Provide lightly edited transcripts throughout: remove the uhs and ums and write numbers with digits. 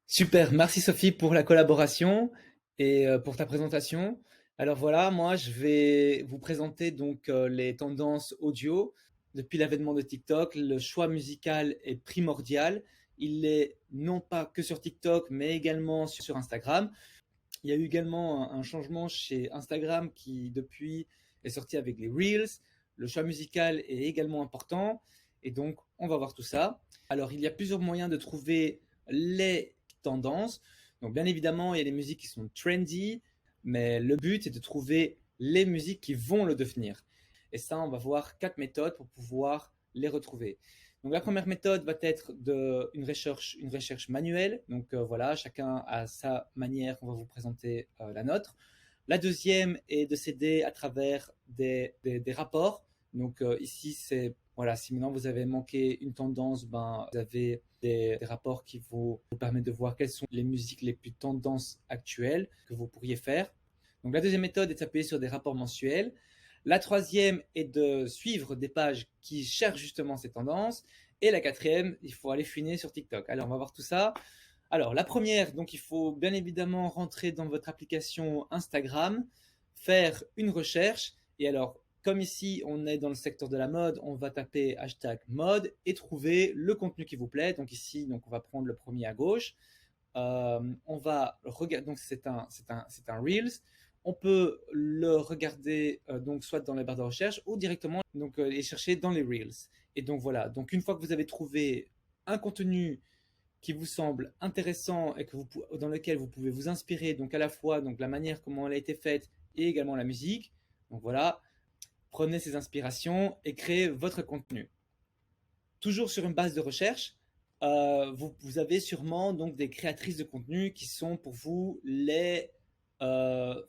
Super, merci Sophie pour la collaboration et pour ta présentation. Alors voilà, moi je vais vous présenter donc les tendances audio. Depuis l'avènement de TikTok, le choix musical est primordial. Il est non pas que sur TikTok, mais également sur Instagram. Il y a eu également un changement chez Instagram qui depuis est sorti avec les Reels. Le choix musical est également important et donc on va voir tout ça. Alors il y a plusieurs moyens de trouver les tendances. Donc bien évidemment il y a des musiques qui sont trendy, mais le but est de trouver les musiques qui vont le devenir. Et ça on va voir 4 méthodes pour pouvoir les retrouver. Donc la première méthode va être une recherche manuelle. Donc voilà, chacun a sa manière, on va vous présenter la nôtre. La deuxième est de s'aider à travers des rapports. Donc ici, c'est voilà, si maintenant vous avez manqué une tendance, ben, vous avez des rapports qui vous permettent de voir quelles sont les musiques les plus tendances actuelles que vous pourriez faire. Donc la deuxième méthode est de s'appuyer sur des rapports mensuels. La troisième est de suivre des pages qui cherchent justement ces tendances. Et la quatrième, il faut aller fouiner sur TikTok. Alors, on va voir tout ça. Alors, la première, donc il faut bien évidemment rentrer dans votre application Instagram, faire une recherche. Et alors, comme ici, on est dans le secteur de la mode, on va taper hashtag mode et trouver le contenu qui vous plaît. Donc ici, donc on va prendre le premier à gauche. On va regarder, donc c'est un Reels. On peut le regarder donc soit dans les barres de recherche ou directement donc les chercher dans les Reels. Et donc voilà. Donc une fois que vous avez trouvé un contenu qui vous semble intéressant et dans lequel vous pouvez vous inspirer, donc à la fois donc la manière comment elle a été faite et également la musique. Donc voilà, prenez ces inspirations et créez votre contenu. Toujours sur une base de recherche, vous avez sûrement donc des créatrices de contenu qui sont pour vous les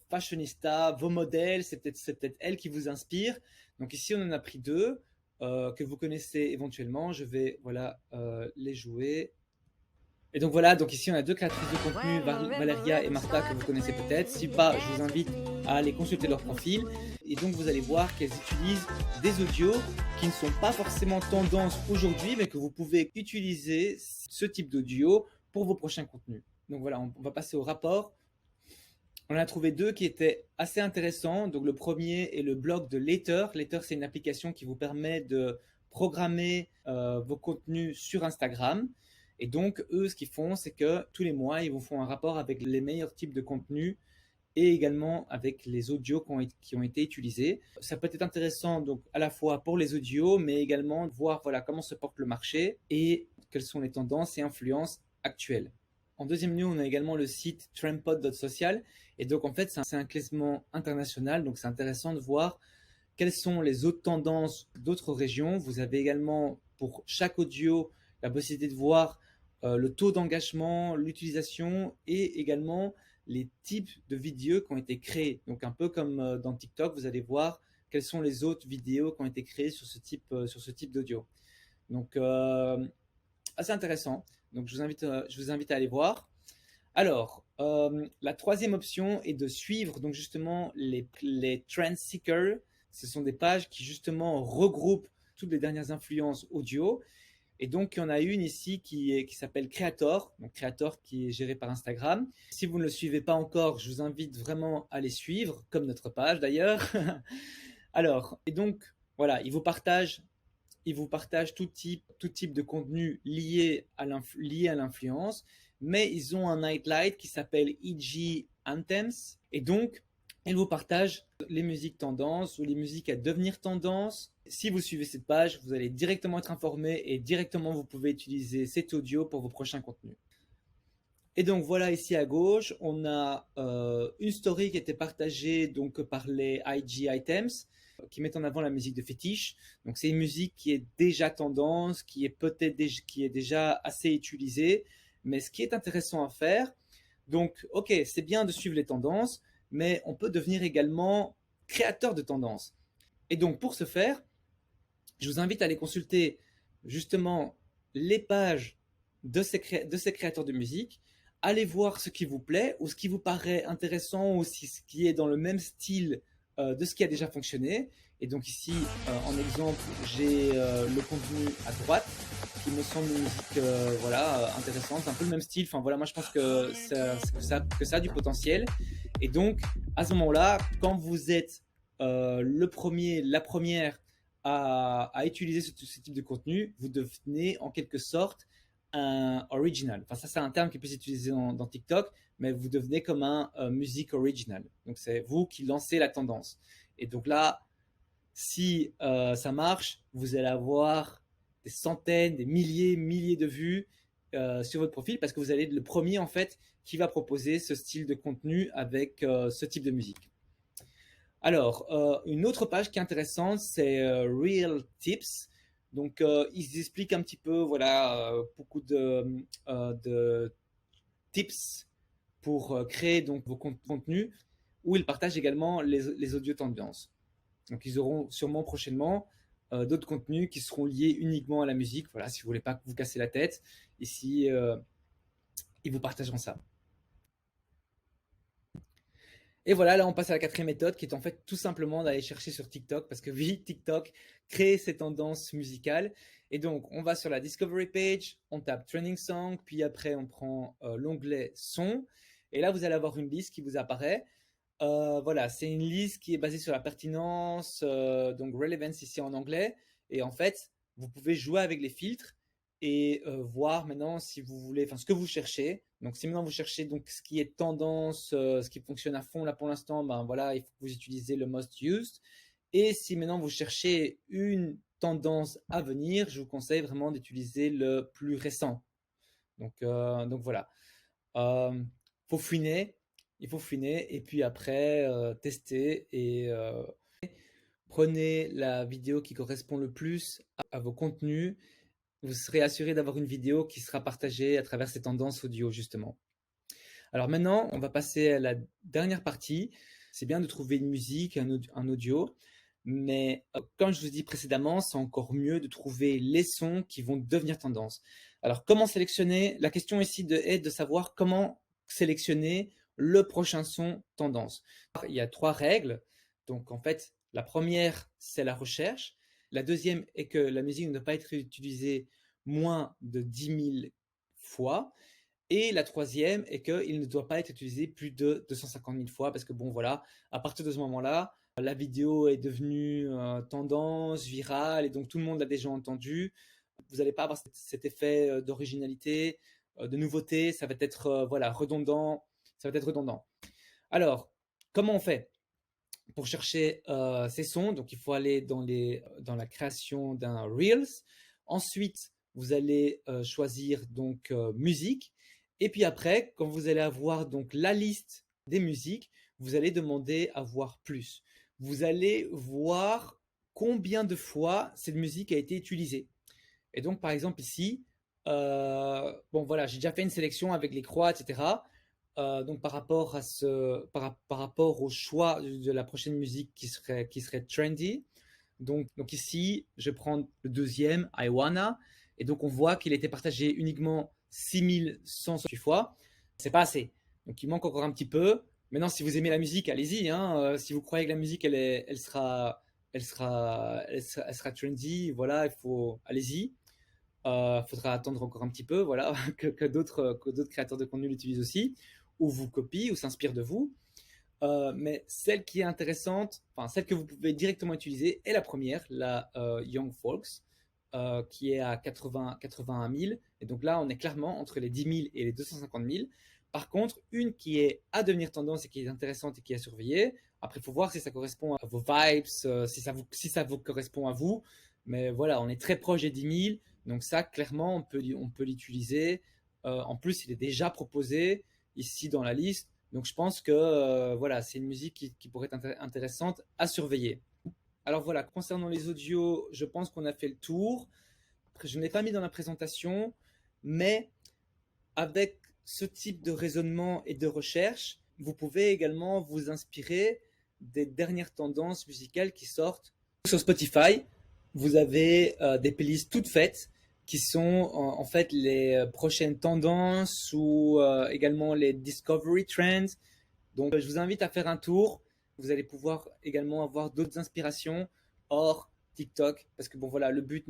fashionistas, vos modèles, c'est peut-être elles qui vous inspirent. Donc ici, on en a pris deux que vous connaissez éventuellement. Je vais voilà, les jouer. Et donc voilà, donc ici on a deux créatrices de contenu, Valeria et Martha, que vous connaissez peut-être. Si pas, je vous invite à aller consulter leur profil. Et donc vous allez voir qu'elles utilisent des audios qui ne sont pas forcément tendance aujourd'hui, mais que vous pouvez utiliser ce type d'audio pour vos prochains contenus. Donc voilà, on va passer au rapport. On en a trouvé deux qui étaient assez intéressants. Donc le premier est le blog de Later. Later, c'est une application qui vous permet de programmer vos contenus sur Instagram. Et donc, eux, ce qu'ils font, c'est que tous les mois, ils vous font un rapport avec les meilleurs types de contenus et également avec les audios qui ont été utilisés. Ça peut être intéressant donc à la fois pour les audios, mais également de voir voilà, comment se porte le marché et quelles sont les tendances et influences actuelles. En deuxième lieu, on a également le site trampod.social. Et donc, en fait, c'est un classement international. Donc, c'est intéressant de voir quelles sont les autres tendances d'autres régions. Vous avez également, pour chaque audio, la possibilité de voir le taux d'engagement, l'utilisation et également les types de vidéos qui ont été créées. Donc, un peu comme dans TikTok, vous allez voir quelles sont les autres vidéos qui ont été créées sur ce type d'audio. Donc, assez intéressant. Donc, je vous invite à aller voir. Alors, la troisième option est de suivre donc justement les trend seekers. Ce sont des pages qui justement regroupent toutes les dernières influences audio. Et donc, il y en a une ici qui s'appelle Creator, donc Creator qui est géré par Instagram. Si vous ne le suivez pas encore, je vous invite vraiment à les suivre, comme notre page d'ailleurs. Alors, et donc, voilà, il vous partage tout type de contenu lié à l'influence, mais ils ont un nightlight qui s'appelle EG Anthems, et donc ils vous partagent les musiques tendances ou les musiques à devenir tendance. Si vous suivez cette page, vous allez directement être informé et directement vous pouvez utiliser cet audio pour vos prochains contenus. Et donc voilà ici à gauche, on a une story qui a été partagée donc par les IG Items qui mettent en avant la musique de fétiche. Donc c'est une musique qui est déjà tendance, qui est déjà assez utilisée. Mais ce qui est intéressant à faire, donc ok, c'est bien de suivre les tendances, mais on peut devenir également créateur de tendances. Et donc pour ce faire, je vous invite à aller consulter justement les pages de ces créateurs de musique. Allez voir ce qui vous plaît ou ce qui vous paraît intéressant ou ce qui est dans le même style de ce qui a déjà fonctionné. Et donc ici, en exemple, j'ai le contenu à droite qui me semble une musique voilà, intéressante, un peu le même style. Enfin voilà, moi je pense que ça a du potentiel. Et donc, à ce moment-là, quand vous êtes la première à utiliser ce type de contenu, vous devenez en quelque sorte un original. Enfin, ça, c'est un terme qui peut s'utiliser dans TikTok, mais vous devenez comme un music original. Donc, c'est vous qui lancez la tendance. Et donc là, si ça marche, vous allez avoir des centaines, des milliers de vues sur votre profil parce que vous allez être le premier en fait qui va proposer ce style de contenu avec ce type de musique. Alors, une autre page qui est intéressante, c'est Real Tips. Donc, ils expliquent un petit peu, voilà, beaucoup de tips pour créer donc vos contenus, où ils partagent également les audios tendances. Donc, ils auront sûrement prochainement d'autres contenus qui seront liés uniquement à la musique. Voilà, si vous voulez pas vous casser la tête, ici, ils vous partageront ça. Et voilà, là on passe à la quatrième méthode qui est en fait tout simplement d'aller chercher sur TikTok parce que oui, TikTok crée ces tendances musicales. Et donc on va sur la Discovery page, on tape Trending Song, puis après on prend l'onglet Son. Et là vous allez avoir une liste qui vous apparaît. Voilà, c'est une liste qui est basée sur la pertinence, donc relevance ici en anglais. Et en fait, vous pouvez jouer avec les filtres et voir maintenant si vous voulez, enfin ce que vous cherchez. Donc si maintenant vous cherchez donc ce qui est tendance, ce qui fonctionne à fond là pour l'instant, ben voilà, il faut que vous utilisez le most used. Et si maintenant vous cherchez une tendance à venir, je vous conseille vraiment d'utiliser le plus récent. Donc voilà. Euh, faut fouiner, il faut fouiner et puis après tester et prenez la vidéo qui correspond le plus à vos contenus. Vous serez assuré d'avoir une vidéo qui sera partagée à travers ces tendances audio justement. Alors maintenant, on va passer à la dernière partie. C'est bien de trouver une musique, un audio, mais comme je vous ai dit précédemment, c'est encore mieux de trouver les sons qui vont devenir tendance. Alors comment sélectionner? La question ici est de savoir comment sélectionner le prochain son tendance. Il y a 3 règles. Donc en fait, la première, c'est la recherche. La deuxième est que la musique ne doit pas être utilisée moins de 10 000 fois. Et la troisième est qu'il ne doit pas être utilisé plus de 250 000 fois parce que bon voilà, à partir de ce moment-là, la vidéo est devenue tendance, virale et donc tout le monde l'a déjà entendu. Vous n'allez pas avoir cet effet d'originalité, de nouveauté, ça va être voilà, redondant, ça va être redondant. Alors, comment on fait pour chercher ces sons? Donc il faut aller dans la création d'un Reels. Ensuite, vous allez choisir donc musique. Et puis après, quand vous allez avoir donc la liste des musiques, vous allez demander à voir plus. Vous allez voir combien de fois cette musique a été utilisée. Et donc, par exemple, ici, bon voilà, j'ai déjà fait une sélection avec les croix, etc. Donc, par rapport par rapport au choix de la prochaine musique qui serait trendy. Donc ici, je prends le deuxième, I Wanna. Et donc, on voit qu'il a été partagé uniquement 6168 fois. C'est pas assez. Donc, il manque encore un petit peu. Maintenant, si vous aimez la musique, allez-y, hein. Si vous croyez que la musique, elle sera trendy, voilà, allez-y. Faudra attendre encore un petit peu, voilà, que d'autres créateurs de contenu l'utilisent aussi, ou vous copient, ou s'inspirent de vous. Mais celle qui est intéressante, enfin celle que vous pouvez directement utiliser est la première, la Young Folks, qui est à 81 000. Et donc là, on est clairement entre les 10 000 et les 250 000. Par contre, une qui est à devenir tendance et qui est intéressante et qui est à surveiller. Après, il faut voir si ça correspond à vos vibes, si ça vous correspond à vous. Mais voilà, on est très proche des 10 000. Donc ça, clairement, on peut l'utiliser. En plus, il est déjà proposé ici dans la liste. Donc je pense que voilà, c'est une musique qui pourrait être intéressante à surveiller. Alors voilà, concernant les audios, je pense qu'on a fait le tour. Après, je n'ai pas mis dans la présentation, mais avec ce type de raisonnement et de recherche, vous pouvez également vous inspirer des dernières tendances musicales qui sortent. Sur Spotify, vous avez des playlists toutes faites qui sont en fait les prochaines tendances ou également les Discovery Trends. Donc je vous invite à faire un tour. Vous allez pouvoir également avoir d'autres inspirations hors TikTok, parce que bon voilà, le but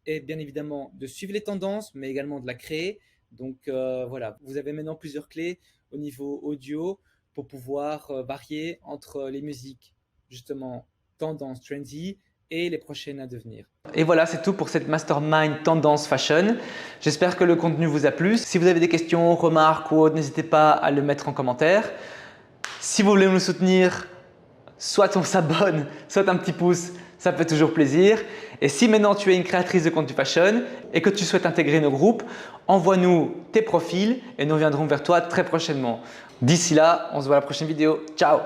est bien évidemment de suivre les tendances, mais également de la créer. Donc voilà, vous avez maintenant plusieurs clés au niveau audio pour pouvoir varier entre les musiques justement tendance trendy et les prochaines à devenir. Et voilà, c'est tout pour cette mastermind tendance fashion. J'espère que le contenu vous a plu. Si vous avez des questions, remarques ou autres, n'hésitez pas à le mettre en commentaire. Si vous voulez nous soutenir, soit on s'abonne, soit un petit pouce, ça fait toujours plaisir. Et si maintenant tu es une créatrice de contenu fashion et que tu souhaites intégrer nos groupes, envoie-nous tes profils et nous reviendrons vers toi très prochainement. D'ici là, on se voit à la prochaine vidéo. Ciao!